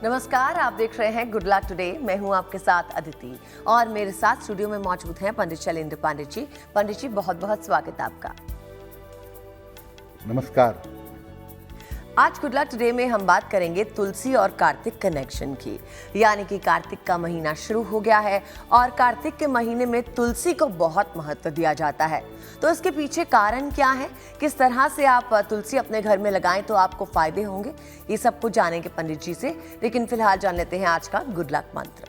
नमस्कार, आप देख रहे हैं गुड लक टुडे। मैं हूं आपके साथ अदिति और मेरे साथ स्टूडियो में मौजूद हैं पंडित शैलेंद्र पांडे जी। पंडित जी, बहुत बहुत स्वागत है आपका। नमस्कार। आज गुड लक टुडे में हम बात करेंगे तुलसी और कार्तिक कनेक्शन की। यानी कि कार्तिक का महीना शुरू हो गया है और कार्तिक के महीने में तुलसी को बहुत महत्व दिया जाता है। तो इसके पीछे कारण क्या है, किस तरह से आप तुलसी अपने घर में लगाएं तो आपको फायदे होंगे, ये सब कुछ जानेंगे पंडित जी से। लेकिन फिलहाल जान लेते हैं आज का गुड लक मंत्र।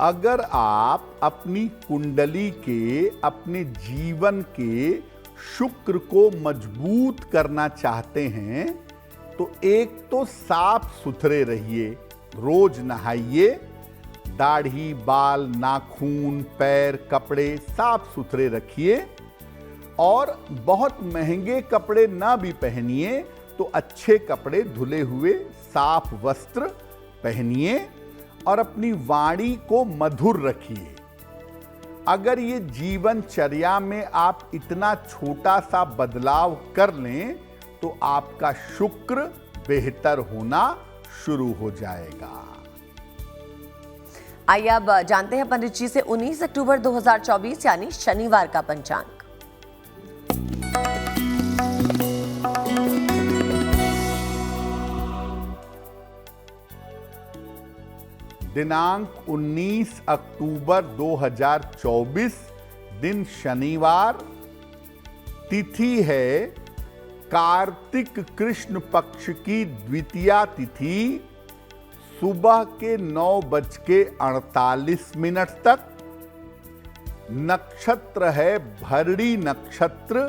अगर आप अपनी कुंडली के, अपने जीवन के शुक्र को मजबूत करना चाहते हैं तो एक तो साफ सुथरे रहिए, रोज नहाइए, दाढ़ी, बाल, नाखून, पैर, कपड़े साफ सुथरे रखिए और बहुत महंगे कपड़े ना भी पहनिए तो अच्छे कपड़े, धुले हुए साफ वस्त्र पहनिए और अपनी वाणी को मधुर रखिए। अगर ये जीवनचर्या में आप इतना छोटा सा बदलाव कर लें तो आपका शुक्र बेहतर होना शुरू हो जाएगा। आइए अब जानते हैं पंडित जी से 19 अक्टूबर 2024 यानी शनिवार का पंचांग। दिनांक 19 अक्टूबर 2024, दिन शनिवार, तिथि है कार्तिक कृष्ण पक्ष की द्वितीया तिथि, सुबह के 9:48 तक। नक्षत्र है भरणी नक्षत्र,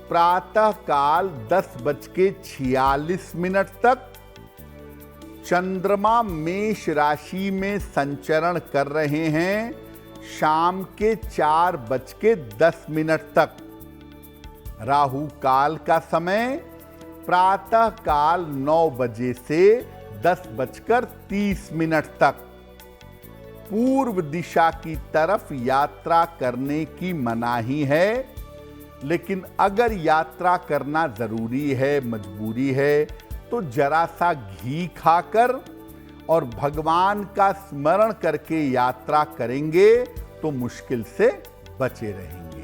प्रातः काल 10:46 तक। चंद्रमा मेष राशि में संचरण कर रहे हैं शाम के 4:10 तक। राहु काल का समय प्रातः काल 9 बजे से 10:30 तक। पूर्व दिशा की तरफ यात्रा करने की मनाही है, लेकिन अगर यात्रा करना जरूरी है, मजबूरी है, तो जरा सा घी खाकर और भगवान का स्मरण करके यात्रा करेंगे तो मुश्किल से बचे रहेंगे।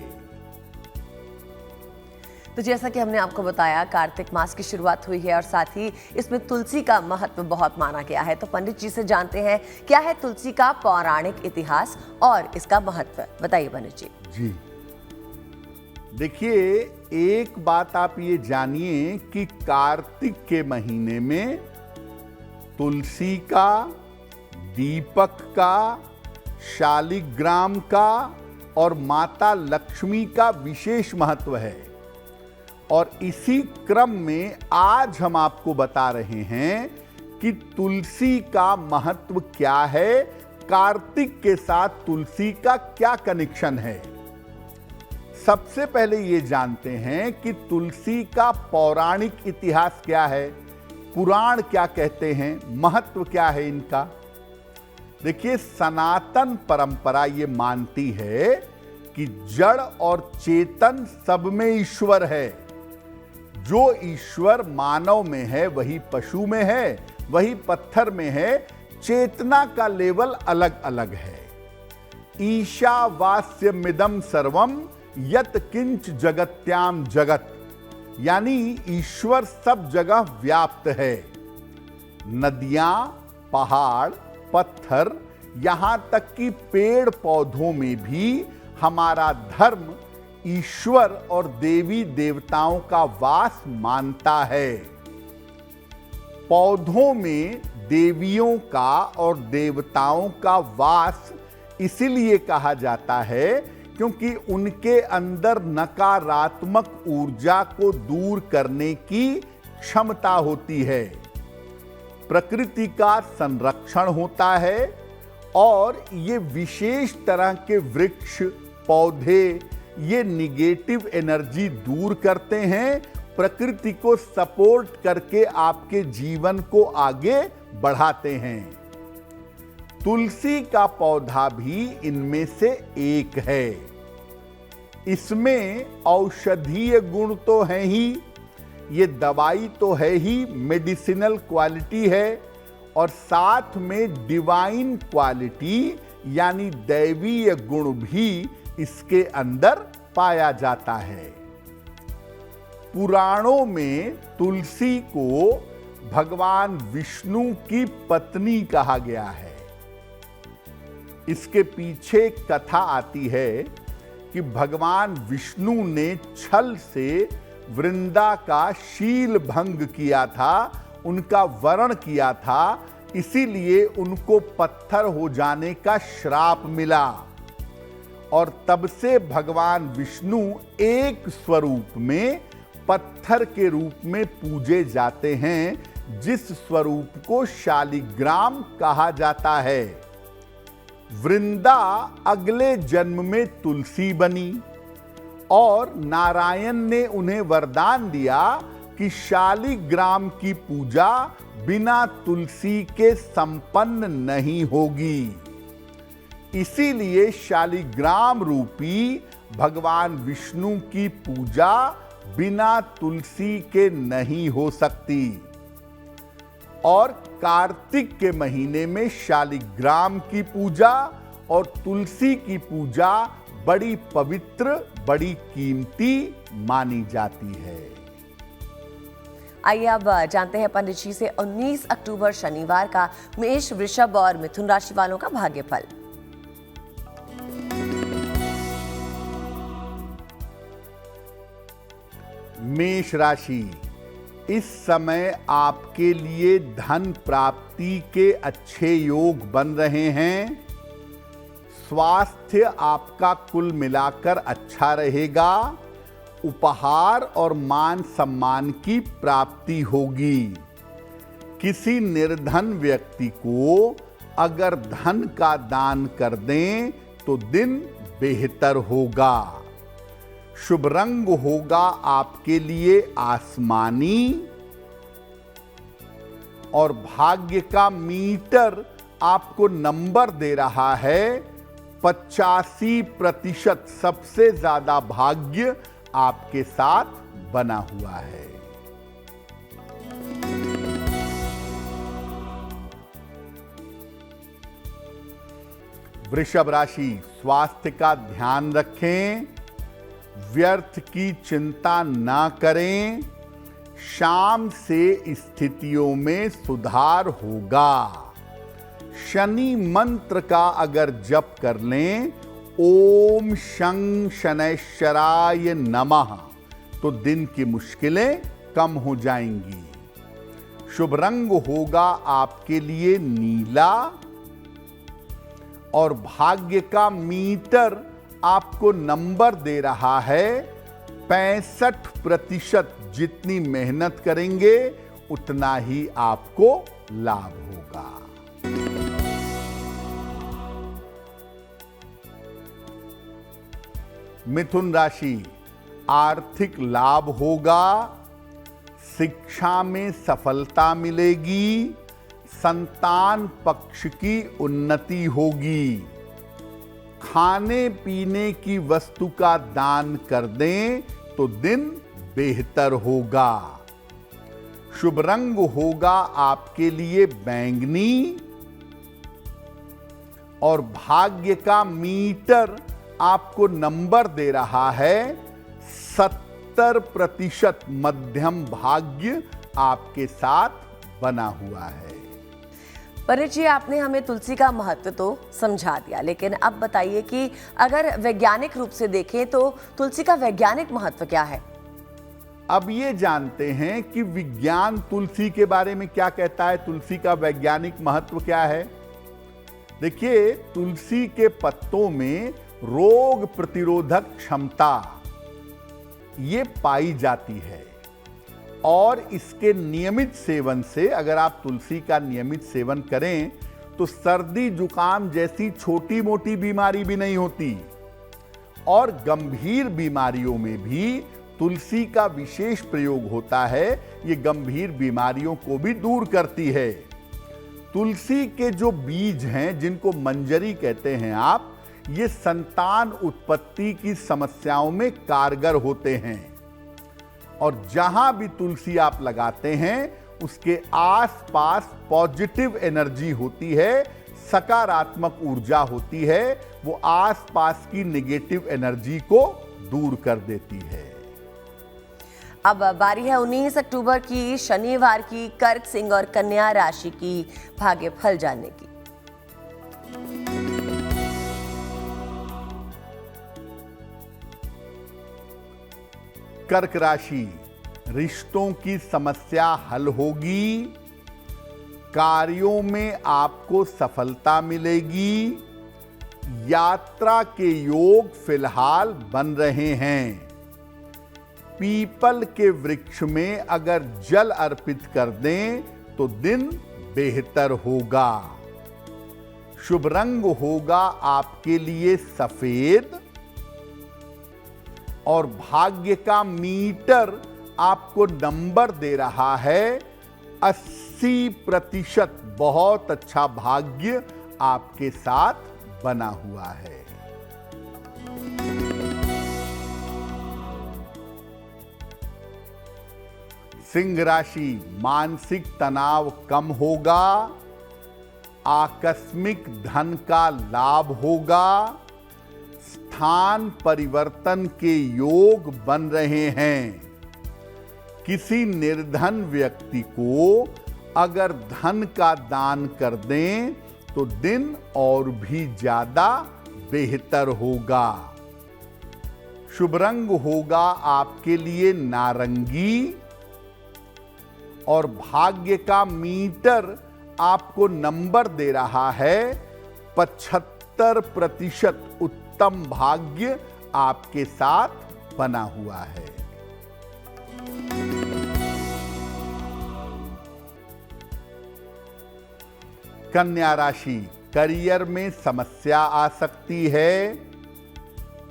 तो जैसा कि हमने आपको बताया, कार्तिक मास की शुरुआत हुई है और साथ ही इसमें तुलसी का महत्व बहुत माना गया है। तो पंडित जी से जानते हैं क्या है तुलसी का पौराणिक इतिहास और इसका महत्व। बताइए पंडित जी। जी देखिए, एक बात आप ये जानिए कि कार्तिक के महीने में तुलसी का, दीपक का, शालिग्राम का और माता लक्ष्मी का विशेष महत्व है। और इसी क्रम में आज हम आपको बता रहे हैं कि तुलसी का महत्व क्या है, कार्तिक के साथ तुलसी का क्या कनेक्शन है। सबसे पहले ये जानते हैं कि तुलसी का पौराणिक इतिहास क्या है, पुराण क्या कहते हैं, महत्व क्या है इनका। देखिए, सनातन परंपरा ये मानती है कि जड़ और चेतन सब में ईश्वर है। जो ईश्वर मानव में है वही पशु में है, वही पत्थर में है। चेतना का लेवल अलग अलग है। ईशावास्यमिदं सर्वम यत किंच जगत्याम जगत, यानी ईश्वर सब जगह व्याप्त है। नदियां, पहाड़, पत्थर, यहां तक कि पेड़ पौधों में भी हमारा धर्म ईश्वर और देवी देवताओं का वास मानता है। पौधों में देवियों का और देवताओं का वास इसीलिए कहा जाता है क्योंकि उनके अंदर नकारात्मक ऊर्जा को दूर करने की क्षमता होती है। प्रकृति का संरक्षण होता है और ये विशेष तरह के वृक्ष, पौधे ये निगेटिव एनर्जी दूर करते हैं, प्रकृति को सपोर्ट करके आपके जीवन को आगे बढ़ाते हैं। तुलसी का पौधा भी इनमें से एक है। इसमें औषधीय गुण तो हैं ही, ये दवाई तो है ही, मेडिसिनल क्वालिटी है, और साथ में डिवाइन क्वालिटी यानी दैवीय गुण भी इसके अंदर पाया जाता है। पुराणों में तुलसी को भगवान विष्णु की पत्नी कहा गया है। इसके पीछे एक कथा आती है कि भगवान विष्णु ने छल से वृंदा का शील भंग किया था, उनका वरण किया था, इसीलिए उनको पत्थर हो जाने का श्राप मिला। और तब से भगवान विष्णु एक स्वरूप में पत्थर के रूप में पूजे जाते हैं, जिस स्वरूप को शालिग्राम कहा जाता है। वृंदा अगले जन्म में तुलसी बनी और नारायण ने उन्हें वरदान दिया कि शालिग्राम की पूजा बिना तुलसी के संपन्न नहीं होगी। इसीलिए शालिग्राम रूपी भगवान विष्णु की पूजा बिना तुलसी के नहीं हो सकती। और कार्तिक के महीने में शालिग्राम की पूजा और तुलसी की पूजा बड़ी पवित्र, बड़ी कीमती मानी जाती है। आइए अब जानते हैं पंडित जी से 19 अक्टूबर शनिवार का मेष, वृषभ और मिथुन राशि वालों का भाग्यफल। मेष राशि, इस समय आपके लिए धन प्राप्ति के अच्छे योग बन रहे हैं। स्वास्थ्य आपका कुल मिलाकर अच्छा रहेगा। उपहार और मान सम्मान की प्राप्ति होगी। किसी निर्धन व्यक्ति को अगर धन का दान कर दें तो दिन बेहतर होगा। शुभ रंग होगा आपके लिए आसमानी, और भाग्य का मीटर आपको नंबर दे रहा है 85%। सबसे ज्यादा भाग्य आपके साथ बना हुआ है। वृषभ राशि, स्वास्थ्य का ध्यान रखें, व्यर्थ की चिंता ना करें। शाम से स्थितियों में सुधार होगा। शनि मंत्र का अगर जप कर लें, ओम शं शनैश्चराय नमः, तो दिन की मुश्किलें कम हो जाएंगी। शुभ रंग होगा आपके लिए नीला, और भाग्य का मीटर आपको नंबर दे रहा है 65%। जितनी मेहनत करेंगे उतना ही आपको लाभ होगा। मिथुन राशि, आर्थिक लाभ होगा। शिक्षा में सफलता मिलेगी। संतान पक्ष की उन्नति होगी। खाने पीने की वस्तु का दान कर दें तो दिन बेहतर होगा। शुभ रंग होगा आपके लिए बैंगनी, और भाग्य का मीटर आपको नंबर दे रहा है 70%। मध्यम भाग्य आपके साथ बना हुआ है। पंडित जी, आपने हमें तुलसी का महत्व तो समझा दिया, लेकिन अब बताइए कि अगर वैज्ञानिक रूप से देखें तो तुलसी का वैज्ञानिक महत्व क्या है? अब ये जानते हैं कि विज्ञान तुलसी के बारे में क्या कहता है, तुलसी का वैज्ञानिक महत्व क्या है। देखिए, तुलसी के पत्तों में रोग प्रतिरोधक क्षमता ये पाई जाती है, और इसके नियमित सेवन से, अगर आप तुलसी का नियमित सेवन करें तो सर्दी जुकाम जैसी छोटी मोटी बीमारी भी नहीं होती, और गंभीर बीमारियों में भी तुलसी का विशेष प्रयोग होता है। ये गंभीर बीमारियों को भी दूर करती है। तुलसी के जो बीज हैं, जिनको मंजरी कहते हैं आप, ये संतान उत्पत्ति की समस्याओं में कारगर होते हैं। और जहां भी तुलसी आप लगाते हैं उसके आसपास पॉजिटिव एनर्जी होती है, सकारात्मक ऊर्जा होती है, वो आसपास की नेगेटिव एनर्जी को दूर कर देती है। अब बारी है 19 अक्टूबर की शनिवार की कर्क, सिंह और कन्या राशि की भाग्य फल जानने की। कर्क राशि, रिश्तों की समस्या हल होगी, कार्यों में आपको सफलता मिलेगी, यात्रा के योग फिलहाल बन रहे हैं। पीपल के वृक्ष में अगर जल अर्पित कर दें तो दिन बेहतर होगा। शुभ रंग होगा आपके लिए सफेद और भाग्य का मीटर आपको नंबर दे रहा है 80%। बहुत अच्छा भाग्य आपके साथ बना हुआ है। सिंह राशि, मानसिक तनाव कम होगा, आकस्मिक धन का लाभ होगा, स्थान परिवर्तन के योग बन रहे हैं। किसी निर्धन व्यक्ति को अगर धन का दान कर दें तो दिन और भी ज्यादा बेहतर होगा। शुभ रंग होगा आपके लिए नारंगी और भाग्य का मीटर आपको नंबर दे रहा है 75%। उत्तम भाग्य आपके साथ बना हुआ है। कन्या राशि, करियर में समस्या आ सकती है।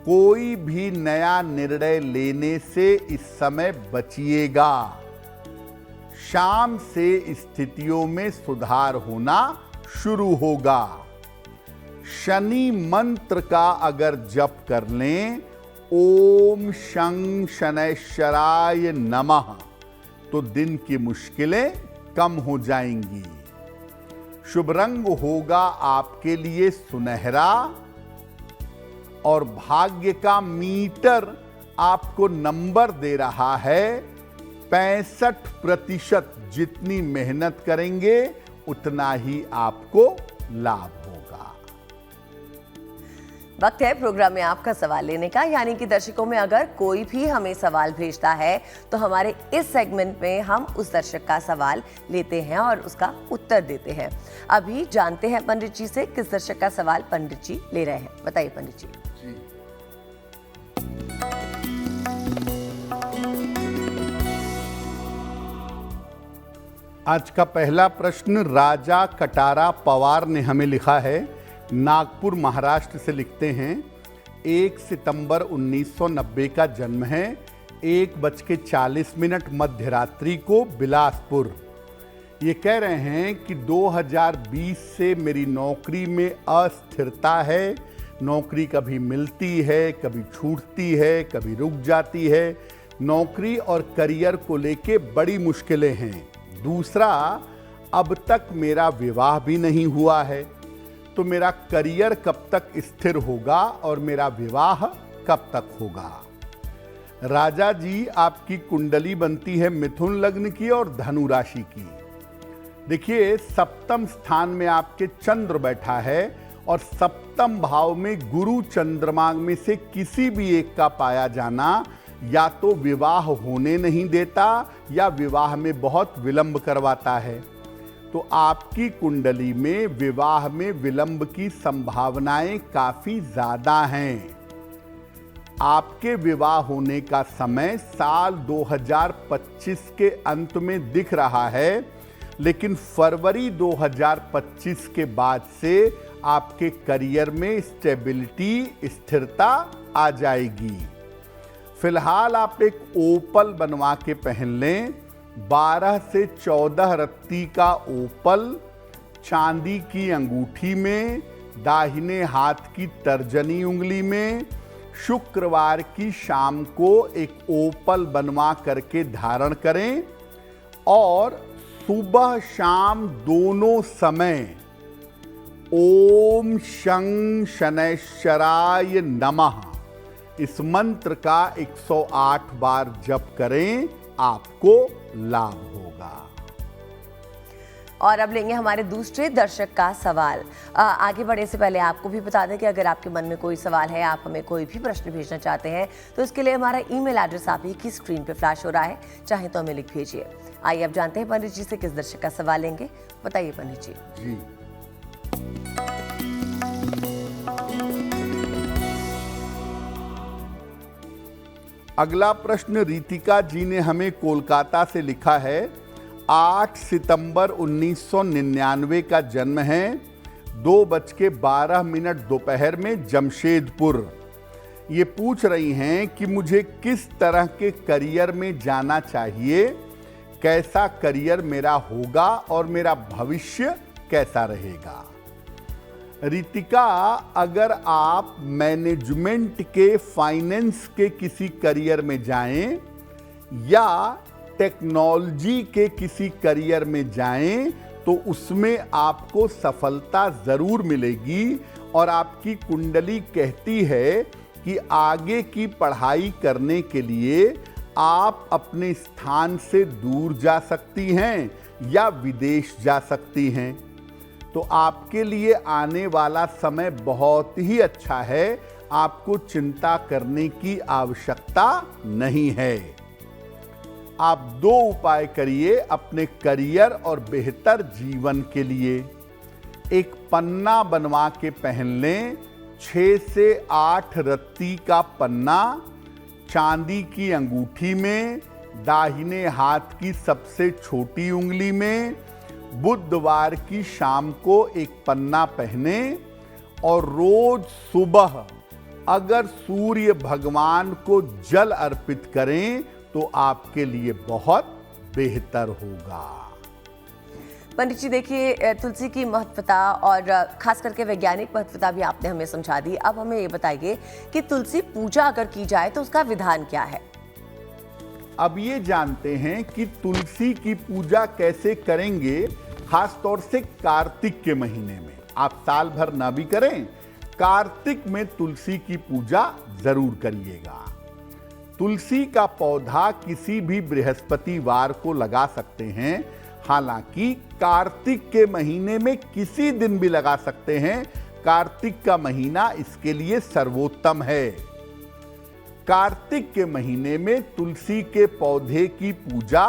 कोई भी नया निर्णय लेने से इस समय बचिएगा। शाम से स्थितियों में सुधार होना शुरू होगा। शनि मंत्र का अगर जप कर लें, ओम शं शनैश्चराय नमः, तो दिन की मुश्किलें कम हो जाएंगी। शुभ रंग होगा आपके लिए सुनहरा और भाग्य का मीटर आपको नंबर दे रहा है 65%। जितनी मेहनत करेंगे उतना ही आपको लाभ होगा। वक्त है प्रोग्राम में आपका सवाल लेने का, यानी कि दर्शकों में अगर कोई भी हमें सवाल भेजता है तो हमारे इस सेगमेंट में हम उस दर्शक का सवाल लेते हैं और उसका उत्तर देते हैं। अभी जानते हैं पंडित जी से किस दर्शक का सवाल पंडित जी ले रहे हैं। बताइए पंडित जी। आज का पहला प्रश्न राजा कटारा पवार ने हमें लिखा है। नागपुर महाराष्ट्र से लिखते हैं। 1 सितंबर 1990 का जन्म है। 1:40 मध्य रात्रि को बिलासपुर। ये कह रहे हैं कि 2020 से मेरी नौकरी में अस्थिरता है। नौकरी कभी मिलती है, कभी छूटती है, कभी रुक जाती है। नौकरी और करियर को लेके बड़ी मुश्किलें हैं। दूसरा, अब तक मेरा विवाह भी नहीं हुआ है, तो मेरा करियर कब तक स्थिर होगा और मेरा विवाह कब तक होगा। राजा जी, आपकी कुंडली बनती है मिथुन लग्न की और धनु राशि की। देखिए, सप्तम स्थान में आपके चंद्र बैठा है और सप्तम भाव में गुरु चंद्रमा में से किसी भी एक का पाया जाना या तो विवाह होने नहीं देता या विवाह में बहुत विलंब करवाता है। तो आपकी कुंडली में विवाह में विलंब की संभावनाएं काफी ज्यादा हैं। आपके विवाह होने का समय साल 2025 के अंत में दिख रहा है, लेकिन फरवरी 2025 के बाद से आपके करियर में स्टेबिलिटी, स्थिरता आ जाएगी। फिलहाल आप एक ओपल बनवा के पहन लें। 12 से 14 रत्ती का ओपल चांदी की अंगूठी में दाहिने हाथ की तर्जनी उंगली में शुक्रवार की शाम को एक ओपल बनवा करके धारण करें और सुबह शाम दोनों समय ओम शं शनैश्चराय नमः इस मंत्र का 108 बार जप करें, आपको लाभ होगा। और अब लेंगे हमारे दूसरे दर्शक का सवाल। आगे बढ़ने से पहले आपको भी बता दें कि अगर आपके मन में कोई सवाल है, आप हमें कोई भी प्रश्न भेजना चाहते हैं, तो इसके लिए हमारा ईमेल एड्रेस आप ही की स्क्रीन पे फ्लैश हो रहा है, चाहे तो हमें लिख भेजिए। आइए अब जानते हैं पंडित जी से किस दर्शक का सवाल लेंगे। बताइए पंडित जी। जी, अगला प्रश्न रितिका जी ने हमें कोलकाता से लिखा है। 8 सितंबर 1999 का जन्म है, 2:12 दोपहर में जमशेदपुर। ये पूछ रही हैं कि मुझे किस तरह के करियर में जाना चाहिए, कैसा करियर मेरा होगा और मेरा भविष्य कैसा रहेगा। रितिका, अगर आप मैनेजमेंट के, फाइनेंस के किसी करियर में जाएं या टेक्नोलॉजी के किसी करियर में जाएं तो उसमें आपको सफलता जरूर मिलेगी और आपकी कुंडली कहती है कि आगे की पढ़ाई करने के लिए आप अपने स्थान से दूर जा सकती हैं या विदेश जा सकती हैं। तो आपके लिए आने वाला समय बहुत ही अच्छा है, आपको चिंता करने की आवश्यकता नहीं है। आप 2 उपाय करिए अपने करियर और बेहतर जीवन के लिए। एक पन्ना बनवा के पहन लें, 6 से 8 रत्ती का पन्ना, चांदी की अंगूठी में, दाहिने हाथ की सबसे छोटी उंगली में। बुधवार की शाम को एक पन्ना पहने और रोज सुबह अगर सूर्य भगवान को जल अर्पित करें तो आपके लिए बहुत बेहतर होगा। पंडित जी देखिए, तुलसी की महत्वता और खास करके वैज्ञानिक महत्वता भी आपने हमें समझा दी। अब हमें ये बताइए कि तुलसी पूजा अगर की जाए तो उसका विधान क्या है। अब ये जानते हैं कि तुलसी की पूजा कैसे करेंगे, खास तौर से कार्तिक के महीने में। आप साल भर ना भी करें, कार्तिक में तुलसी की पूजा जरूर करिएगा। तुलसी का पौधा किसी भी बृहस्पतिवार को लगा सकते हैं, हालांकि कार्तिक के महीने में किसी दिन भी लगा सकते हैं। कार्तिक का महीना इसके लिए सर्वोत्तम है। कार्तिक के महीने में तुलसी के पौधे की पूजा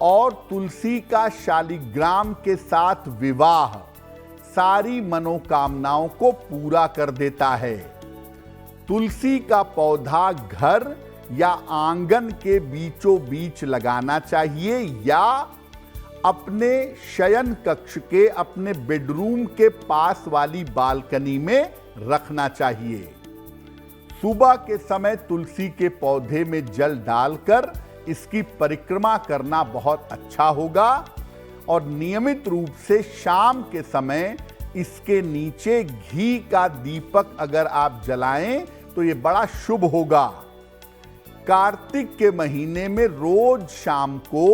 और तुलसी का शालिग्राम के साथ विवाह सारी मनोकामनाओं को पूरा कर देता है। तुलसी का पौधा घर या आंगन के बीचों बीच लगाना चाहिए या अपने शयन कक्ष के, अपने बेडरूम के पास वाली बालकनी में रखना चाहिए। सुबह के समय तुलसी के पौधे में जल डालकर इसकी परिक्रमा करना बहुत अच्छा होगा और नियमित रूप से शाम के समय इसके नीचे घी का दीपक अगर आप जलाएं तो ये बड़ा शुभ होगा। कार्तिक के महीने में रोज शाम को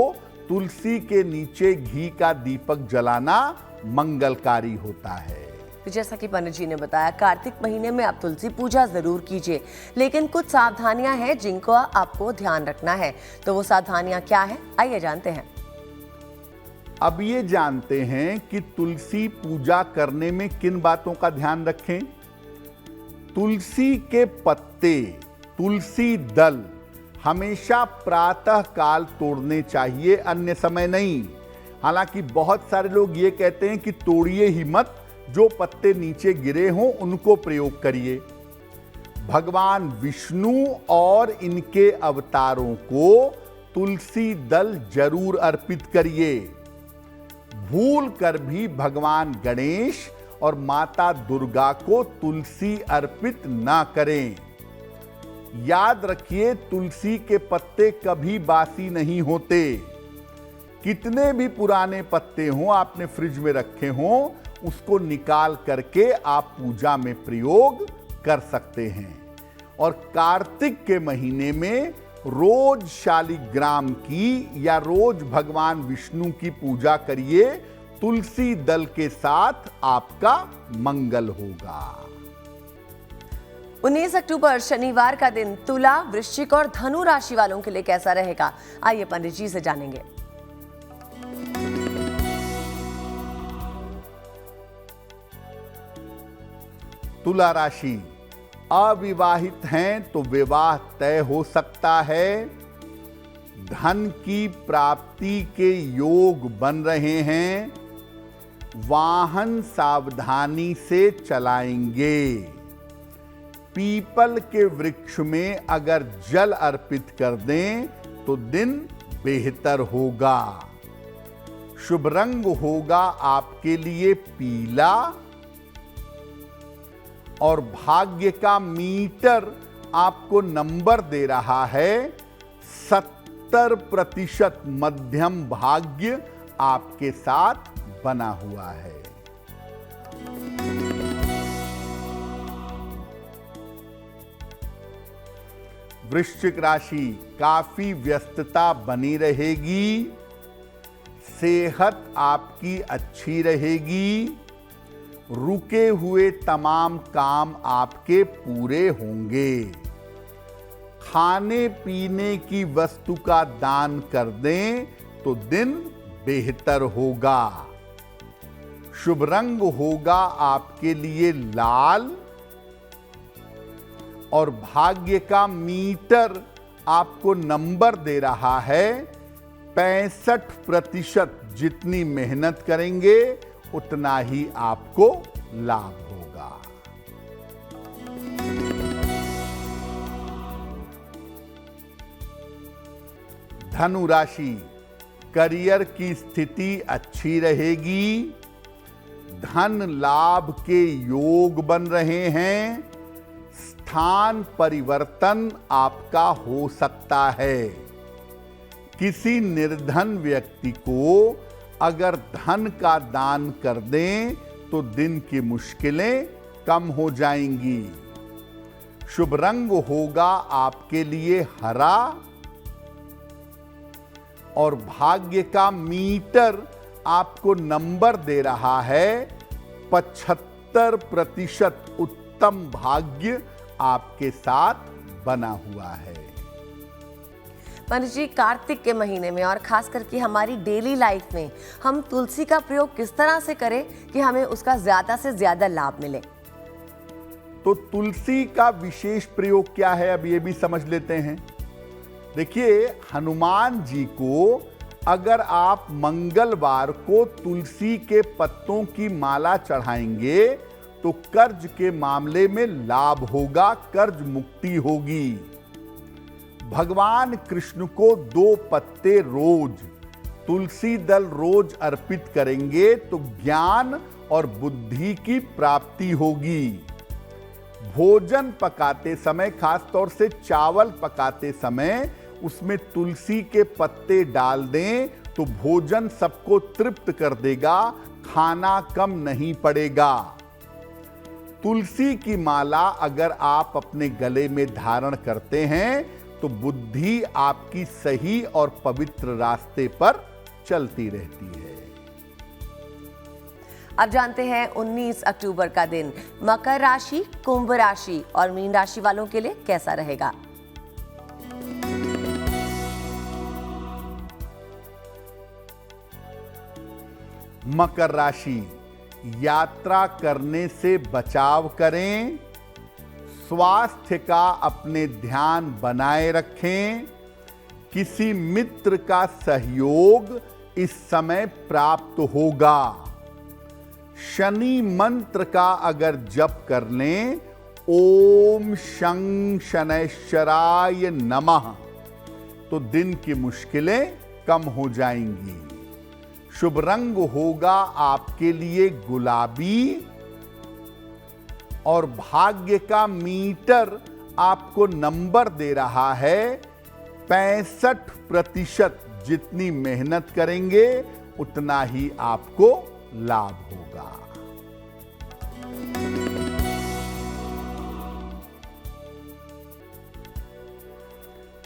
तुलसी के नीचे घी का दीपक जलाना मंगलकारी होता है। तो जैसा कि पंडित जी ने बताया, कार्तिक महीने में आप तुलसी पूजा जरूर कीजिए, लेकिन कुछ सावधानियां हैं जिनको आपको ध्यान रखना है। तो वो सावधानियां क्या है, आइए जानते हैं। अब ये जानते हैं कि तुलसी पूजा करने में किन बातों का ध्यान रखें। तुलसी के पत्ते, तुलसी दल हमेशा प्रातः काल तोड़ने चाहिए, अन्य समय नहीं। हालांकि बहुत सारे लोग ये कहते हैं कि तोड़िए ही मत, जो पत्ते नीचे गिरे हों उनको प्रयोग करिए। भगवान विष्णु और इनके अवतारों को तुलसी दल जरूर अर्पित करिए। भूल कर भी भगवान गणेश और माता दुर्गा को तुलसी अर्पित ना करें। याद रखिए, तुलसी के पत्ते कभी बासी नहीं होते। कितने भी पुराने पत्ते हों, आपने फ्रिज में रखे हों, उसको निकाल करके आप पूजा में प्रयोग कर सकते हैं। और कार्तिक के महीने में रोज शालिग्राम की या रोज भगवान विष्णु की पूजा करिए, तुलसी दल के साथ आपका मंगल होगा। 19 अक्टूबर शनिवार का दिन तुला, वृश्चिक और धनु राशि वालों के लिए कैसा रहेगा, आइए पंडित जी से जानेंगे। तुला राशि, अविवाहित हैं तो विवाह तय हो सकता है। धन की प्राप्ति के योग बन रहे हैं। वाहन सावधानी से चलाएंगे। पीपल के वृक्ष में अगर जल अर्पित कर दें तो दिन बेहतर होगा। शुभ रंग होगा आपके लिए पीला। और भाग्य का मीटर आपको नंबर दे रहा है 70% मध्यम भाग्य आपके साथ बना हुआ है। वृश्चिक राशि, काफी व्यस्तता बनी रहेगी। सेहत आपकी अच्छी रहेगी। रुके हुए तमाम काम आपके पूरे होंगे। खाने पीने की वस्तु का दान कर दें तो दिन बेहतर होगा। शुभ रंग होगा आपके लिए लाल। और भाग्य का मीटर आपको नंबर दे रहा है 65%। जितनी मेहनत करेंगे उतना ही आपको लाभ होगा। धनु राशि, करियर की स्थिति अच्छी रहेगी। धन लाभ के योग बन रहे हैं। स्थान परिवर्तन आपका हो सकता है। किसी निर्धन व्यक्ति को अगर धन का दान कर दें तो दिन की मुश्किलें कम हो जाएंगी। शुभ रंग होगा आपके लिए हरा। और भाग्य का मीटर आपको नंबर दे रहा है 75%। उत्तम भाग्य आपके साथ बना हुआ है। पंडित जी, कार्तिक के महीने में और खास करके हमारी डेली लाइफ में हम तुलसी का प्रयोग किस तरह से करें कि हमें उसका ज्यादा से ज्यादा लाभ मिले? तो तुलसी का विशेष प्रयोग क्या है, अब ये भी समझ लेते हैं। देखिए, हनुमान जी को अगर आप मंगलवार को तुलसी के पत्तों की माला चढ़ाएंगे तो कर्ज के मामले में लाभ होगा, कर्ज मुक्ति होगी। भगवान कृष्ण को 2 पत्ते रोज, तुलसी दल रोज अर्पित करेंगे तो ज्ञान और बुद्धि की प्राप्ति होगी। भोजन पकाते समय, खास तौर से चावल पकाते समय, उसमें तुलसी के पत्ते डाल दें तो भोजन सबको तृप्त कर देगा, खाना कम नहीं पड़ेगा। तुलसी की माला अगर आप अपने गले में धारण करते हैं तो बुद्धि आपकी सही और पवित्र रास्ते पर चलती रहती है। अब जानते हैं 19 अक्टूबर का दिन मकर राशि, कुंभ राशि और मीन राशि वालों के लिए कैसा रहेगा। मकर राशि, यात्रा करने से बचाव करें। स्वास्थ्य का अपने ध्यान बनाए रखें। किसी मित्र का सहयोग इस समय प्राप्त होगा। शनि मंत्र का अगर जप कर लें, ओम शं शनैश्चराय नमः, तो दिन की मुश्किलें कम हो जाएंगी। शुभ रंग होगा आपके लिए गुलाबी। और भाग्य का मीटर आपको नंबर दे रहा है 65%। जितनी मेहनत करेंगे उतना ही आपको लाभ होगा।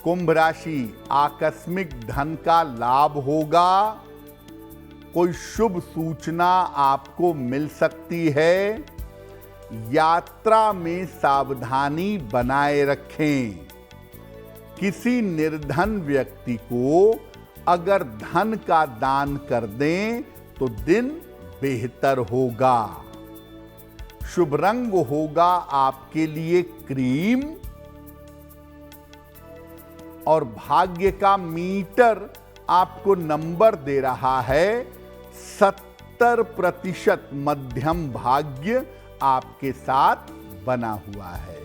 कुंभ राशि, आकस्मिक धन का लाभ होगा। कोई शुभ सूचना आपको मिल सकती है। यात्रा में सावधानी बनाए रखें। किसी निर्धन व्यक्ति को अगर धन का दान कर दें तो दिन बेहतर होगा। शुभ रंग होगा आपके लिए क्रीम और भाग्य का मीटर आपको नंबर दे रहा है 70% मध्यम भाग्य आपके साथ बना हुआ है।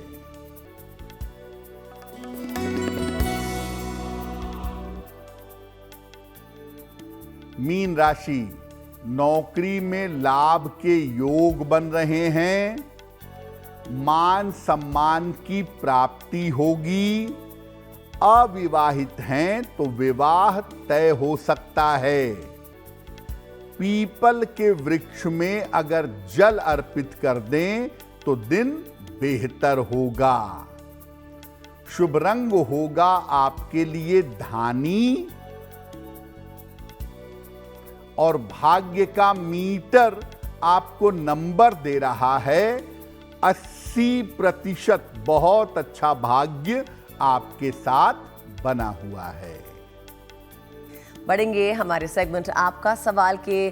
मीन राशि, नौकरी में लाभ के योग बन रहे हैं। मान सम्मान की प्राप्ति होगी। अविवाहित हैं तो विवाह तय हो सकता है। पीपल के वृक्ष में अगर जल अर्पित कर दें तो दिन बेहतर होगा। शुभ रंग होगा आपके लिए धानी और भाग्य का मीटर आपको नंबर दे रहा है 80%। बहुत अच्छा भाग्य आपके साथ बना हुआ है। बढ़ेंगे हमारे सेगमेंट आपका सवाल के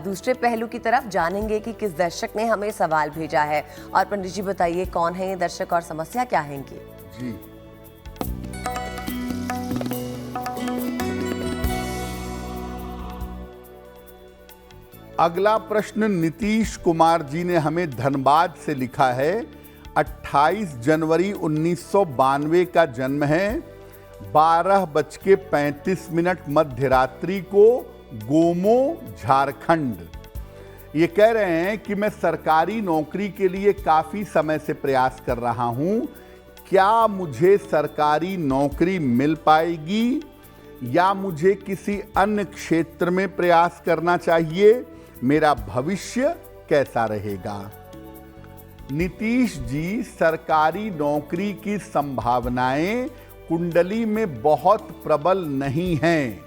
दूसरे पहलू की तरफ। जानेंगे कि किस दर्शक ने हमें सवाल भेजा है। और पंडित जी बताइए कौन है ये दर्शक और समस्या क्या है इनकी? जी, अगला प्रश्न नीतीश कुमार जी ने हमें धनबाद से लिखा है। 28 जनवरी 1992 का जन्म है। 12:35 मध्य रात्रि को गोमो, झारखंड। ये कह रहे हैं कि मैं सरकारी नौकरी के लिए काफी समय से प्रयास कर रहा हूं। क्या मुझे सरकारी नौकरी मिल पाएगी या मुझे किसी अन्य क्षेत्र में प्रयास करना चाहिए? मेरा भविष्य कैसा रहेगा? नीतीश जी, सरकारी नौकरी की संभावनाएं कुंडली में बहुत प्रबल नहीं हैं,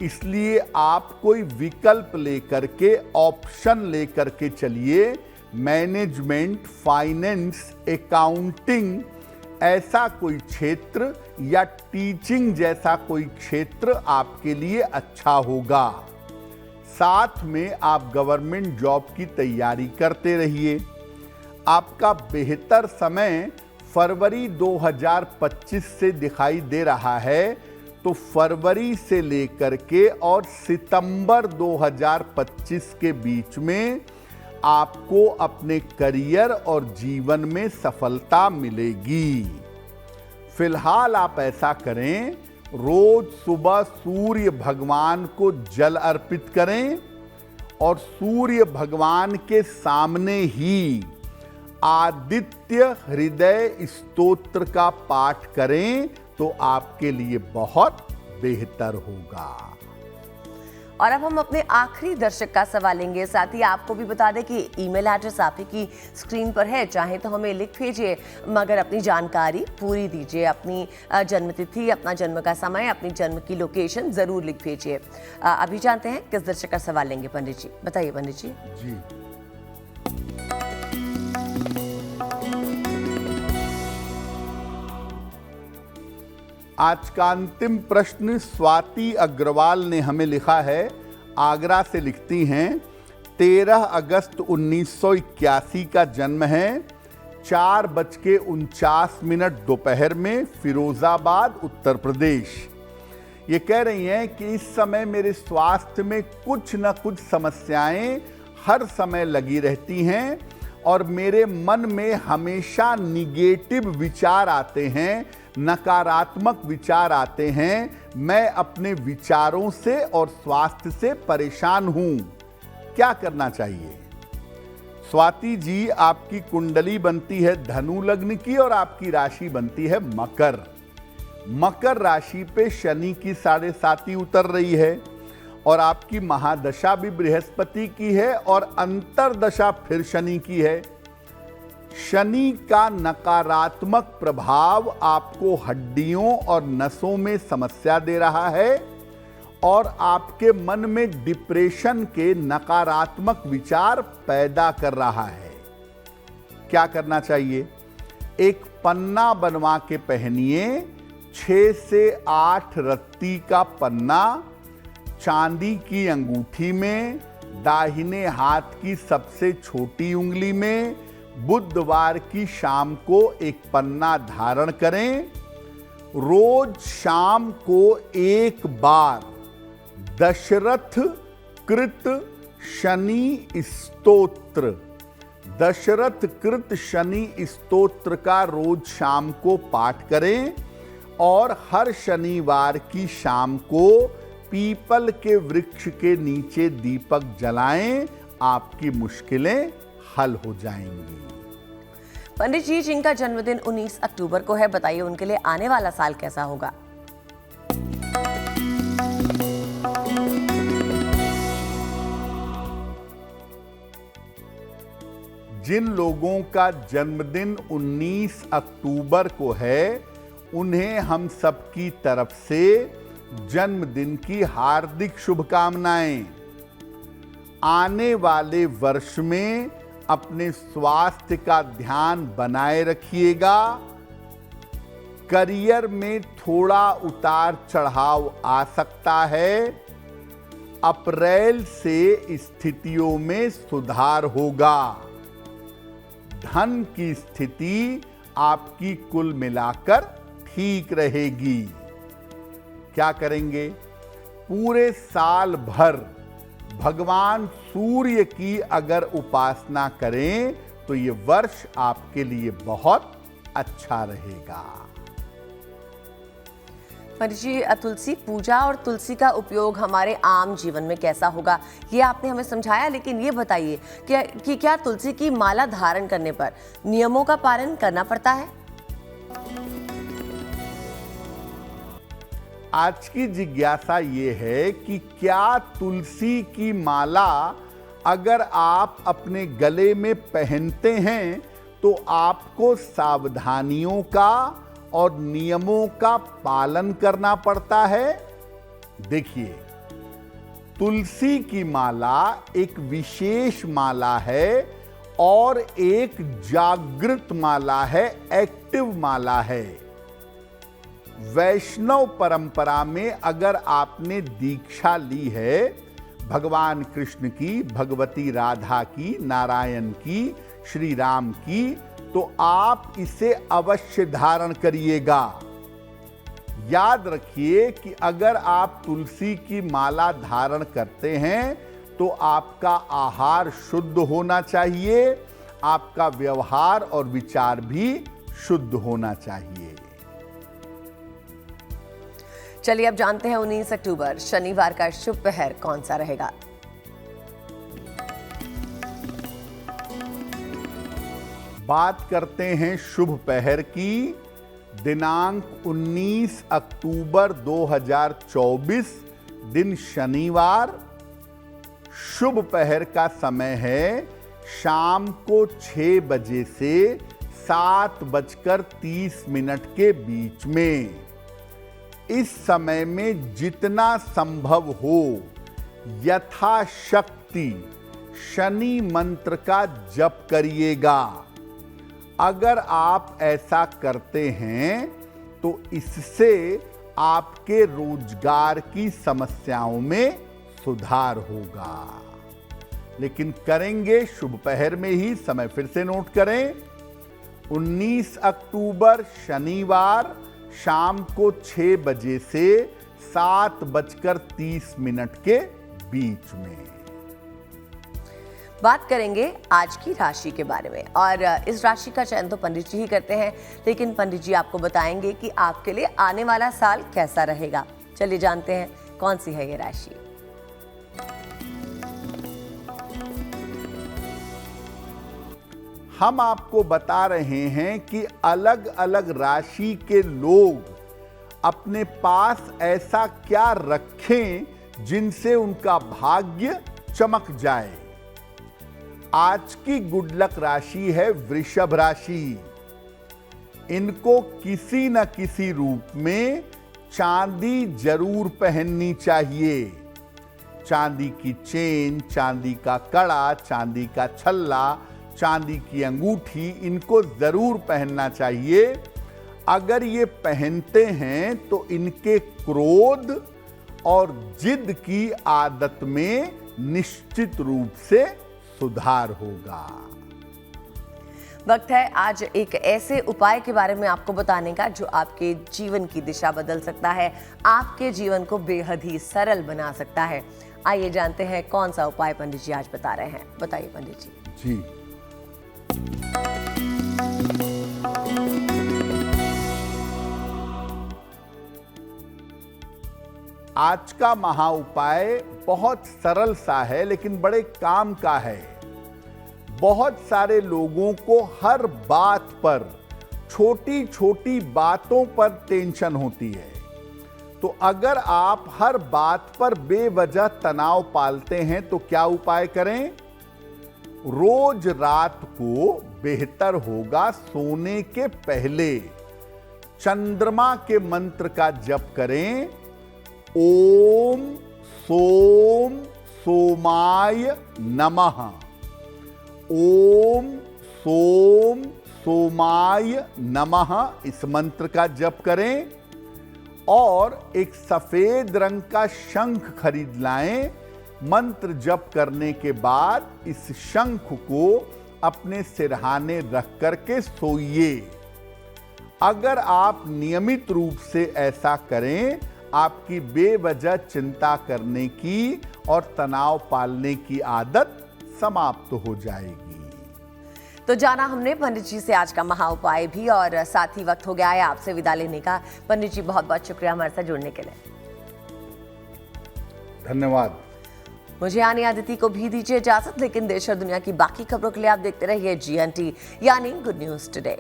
इसलिए आप कोई विकल्प लेकर के, ऑप्शन लेकर के चलिए। मैनेजमेंट, फाइनेंस, अकाउंटिंग ऐसा कोई क्षेत्र या टीचिंग जैसा कोई क्षेत्र आपके लिए अच्छा होगा। साथ में आप गवर्नमेंट जॉब की तैयारी करते रहिए। आपका बेहतर समय फरवरी 2025 से दिखाई दे रहा है, तो फरवरी से लेकर के और सितंबर 2025 के बीच में आपको अपने करियर और जीवन में सफलता मिलेगी। फिलहाल आप ऐसा करें, रोज सुबह सूर्य भगवान को जल अर्पित करें और सूर्य भगवान के सामने ही आदित्य हृदय स्तोत्र का पाठ करें तो आपके लिए बहुत बेहतर होगा। और अब हम अपने आखिरी दर्शक का सवाल लेंगे। साथ ही आपको भी बता दें कि ईमेल एड्रेस आप ही की स्क्रीन पर है, चाहे तो हमें लिख भेजिए, मगर अपनी जानकारी पूरी दीजिए। अपनी जन्मतिथि, अपना जन्म का समय, अपनी जन्म की लोकेशन जरूर लिख भेजिए। अभी जानते हैं किस दर्शक का सवाल लेंगे पंडित जी। बताइए पंडित जी। जी, आज का अंतिम प्रश्न स्वाति अग्रवाल ने हमें लिखा है। आगरा से लिखती हैं, 13 अगस्त 1981 का जन्म है। 4:49 दोपहर में, फिरोजाबाद, उत्तर प्रदेश। ये कह रही हैं कि इस समय मेरे स्वास्थ्य में कुछ न कुछ समस्याएं हर समय लगी रहती हैं और मेरे मन में हमेशा निगेटिव विचार आते हैं, नकारात्मक विचार आते हैं। मैं अपने विचारों से और स्वास्थ्य से परेशान हूं। क्या करना चाहिए? स्वाति जी, आपकी कुंडली बनती है धनु लग्न की और आपकी राशि बनती है मकर। मकर राशि पे शनि की 7.5 उतर रही है और आपकी महादशा भी बृहस्पति की है और अंतरदशा फिर शनि की है। शनि का नकारात्मक प्रभाव आपको हड्डियों और नसों में समस्या दे रहा है और आपके मन में डिप्रेशन के नकारात्मक विचार पैदा कर रहा है। क्या करना चाहिए? एक पन्ना बनवा के पहनिए, 6 से 8 रत्ती का पन्ना, चांदी की अंगूठी में, दाहिने हाथ की सबसे छोटी उंगली में, बुधवार की शाम को एक पन्ना धारण करें। रोज शाम को एक बार दशरथ कृत शनि स्तोत्र, दशरथ कृत शनि स्तोत्र का रोज शाम को पाठ करें और हर शनिवार की शाम को पीपल के वृक्ष के नीचे दीपक जलाएं। आपकी मुश्किलें हल हो जाएंगी। पंडित जी, जिनका जन्मदिन 19 अक्टूबर को है, बताइए उनके लिए आने वाला साल कैसा होगा? जिन लोगों का जन्मदिन 19 अक्टूबर को है, उन्हें हम सबकी तरफ से जन्मदिन की हार्दिक शुभकामनाएं। आने वाले वर्ष में अपने स्वास्थ्य का ध्यान बनाए रखिएगा। करियर में थोड़ा उतार चढ़ाव आ सकता है। अप्रैल से स्थितियों में सुधार होगा। धन की स्थिति आपकी कुल मिलाकर ठीक रहेगी। क्या करेंगे? पूरे साल भर भगवान सूर्य की अगर उपासना करें तो ये वर्ष आपके लिए बहुत अच्छा रहेगा। पंडित जी, तुलसी पूजा और तुलसी का उपयोग हमारे आम जीवन में कैसा होगा, ये आपने हमें समझाया, लेकिन ये बताइए कि क्या तुलसी की माला धारण करने पर नियमों का पालन करना पड़ता है? आज की जिज्ञासा ये है कि क्या तुलसी की माला अगर आप अपने गले में पहनते हैं तो आपको सावधानियों का और नियमों का पालन करना पड़ता है? देखिए, तुलसी की माला एक विशेष माला है और एक जागृत माला है, एक्टिव माला है। वैष्णव परंपरा में अगर आपने दीक्षा ली है भगवान कृष्ण की, भगवती राधा की, नारायण की, श्री राम की, तो आप इसे अवश्य धारण करिएगा। याद रखिए कि अगर आप तुलसी की माला धारण करते हैं तो आपका आहार शुद्ध होना चाहिए, आपका व्यवहार और विचार भी शुद्ध होना चाहिए। चलिए अब जानते हैं 19 अक्टूबर शनिवार का शुभ पहर कौन सा रहेगा। बात करते हैं शुभ पहर की। दिनांक 19 अक्टूबर 2024, दिन शनिवार। शुभ पहर का समय है शाम को 6 बजे से 7:30 के बीच में। इस समय में जितना संभव हो यथाशक्ति शनि मंत्र का जप करिएगा। अगर आप ऐसा करते हैं तो इससे आपके रोजगार की समस्याओं में सुधार होगा। लेकिन करेंगे शुभ पहर में ही। समय फिर से नोट करें, 19 अक्टूबर शनिवार शाम को 6 बजे से 7:30 के बीच में। बात करेंगे आज की राशि के बारे में, और इस राशि का चयन तो पंडित जी ही करते हैं, लेकिन पंडित जी आपको बताएंगे कि आपके लिए आने वाला साल कैसा रहेगा। चलिए जानते हैं कौन सी है ये राशि। हम आपको बता रहे हैं कि अलग अलग राशि के लोग अपने पास ऐसा क्या रखें जिनसे उनका भाग्य चमक जाए। आज की गुड लक राशि है वृषभ राशि। इनको किसी न किसी रूप में चांदी जरूर पहननी चाहिए। चांदी की चेन, चांदी का कड़ा, चांदी का छल्ला, चांदी की अंगूठी, इनको जरूर पहनना चाहिए। अगर ये पहनते हैं तो इनके क्रोध और जिद की आदत में निश्चित रूप से सुधार होगा। वक्त है आज एक ऐसे उपाय के बारे में आपको बताने का जो आपके जीवन की दिशा बदल सकता है, आपके जीवन को बेहद ही सरल बना सकता है। आइए जानते हैं कौन सा उपाय पंडित जी आज बता रहे हैं। बताइए पंडित जी। जी, आज का महा उपाय बहुत सरल सा है लेकिन बड़े काम का है। बहुत सारे लोगों को हर बात पर, छोटी छोटी बातों पर टेंशन होती है। तो अगर आप हर बात पर बेवजह तनाव पालते हैं तो क्या उपाय करें? रोज रात को बेहतर होगा सोने के पहले चंद्रमा के मंत्र का जप करें। ओम सोम सोमाय नमः। ओम सोम सोमाय नमः इस मंत्र का जप करें और एक सफेद रंग का शंख खरीद लाएं। मंत्र जप करने के बाद इस शंख को अपने सिरहाने रख करके सोइए। अगर आप नियमित रूप से ऐसा करें, आपकी बेवजह चिंता करने की और तनाव पालने की आदत समाप्त हो जाएगी। तो जाना हमने पंडित जी से आज का महा उपाय भी, और साथ ही वक्त हो गया है आपसे विदा लेने का। पंडित जी बहुत बहुत शुक्रिया हमारे साथ जुड़ने के लिए। धन्यवाद। मुझे यानी आदिति को भी दीजिए इजाजत, लेकिन देश और दुनिया की बाकी खबरों के लिए आप देखते रहिए GNT यानी गुड न्यूज टुडे।